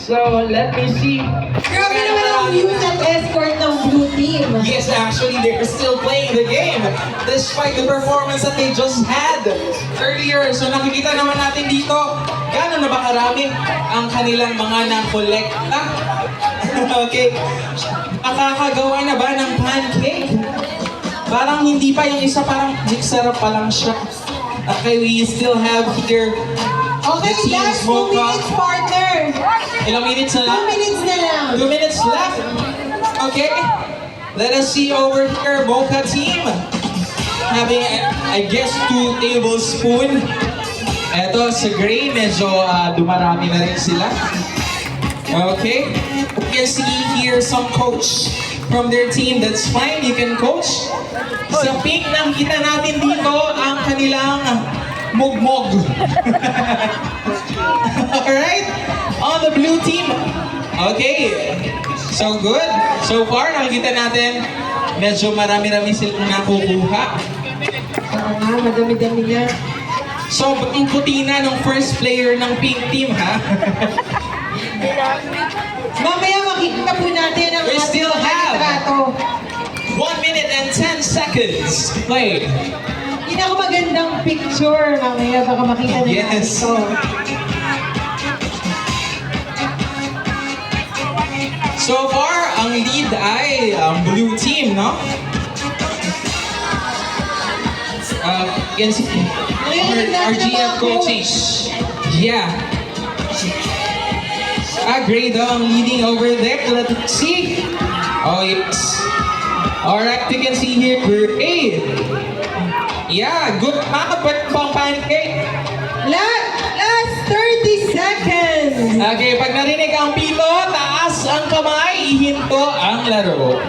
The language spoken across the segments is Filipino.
So, let me see. Grabe naman ang views at escort ng blue team. Yes, actually, they're still playing the game despite the performance that they just had earlier. So nakikita naman natin dito, gano'n na ba karami ang kanilang mga na-collecta? Okay. Nakakagawa na ba ng pancake? Parang hindi pa yung isa, parang sarap pa lang siya. Okay, we still have here Okay, the guys, team's 2 Mocha. minutes, partner. Ilang minutes na lang? 2 minutes na lang. 2 minutes left. Okay. Let us see over here, Mocha team. Having, I guess, 2 tablespoon. Eto, sa gray, medyo dumarami na rin sila. Okay. You can see here some coach from their team. That's fine, you can coach. Sa pink, nakita natin dito ang kanilang mugmog. Alright? On the blue team. Okay. So good. So far, nakikita natin, medyo marami-rami silang nakukuha. Oo nga, madami-dami na. So, ang puti na ng first player ng pink team, ha? Mamaya makikita po natin ang We still ating mga have litrato. 1 minute and 10 seconds played. Pinakamagandang picture. Mamaya baka makita nila Yes. ito. So far, ang lead ay ang blue team, no? Yan si our GF coaching. Yeah. Gray daw ang leading over there. Let's see. Oh, yes. Alright, you can see here, Gray. Yeah, good makapag pang pancake. Last 30 seconds. Okay, pag narinig ang pito, taas ang kamay, ihinto ang laro.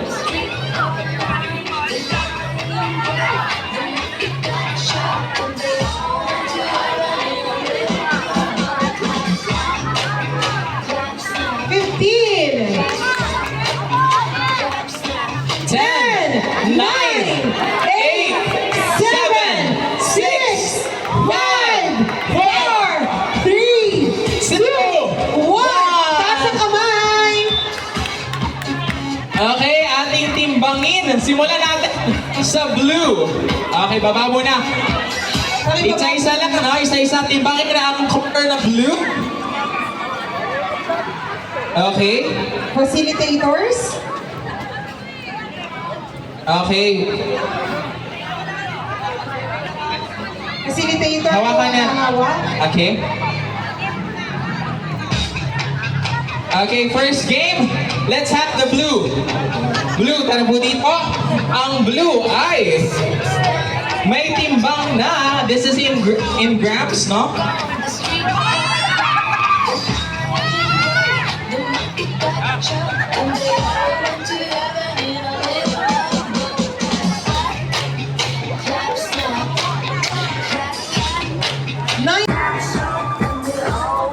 Okay, ating timbangin. Simulan natin sa blue. Okay, baba muna. Isa-isa lang, no? Isa-isa timbangin na ang color na blue. Okay. Facilitators. Okay. Facilitator. Hawakan na. Hawak. Okay. Okay, first game. Let's have the blue. Blue, tara po dito. Ang blue ay may timbang na. This is in grams, no?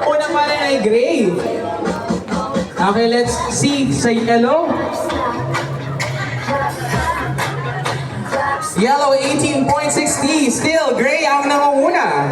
Unang pala ay gray. Okay, let's see sa yellow. Yellow 18.60. Still, gray ang nangunguna.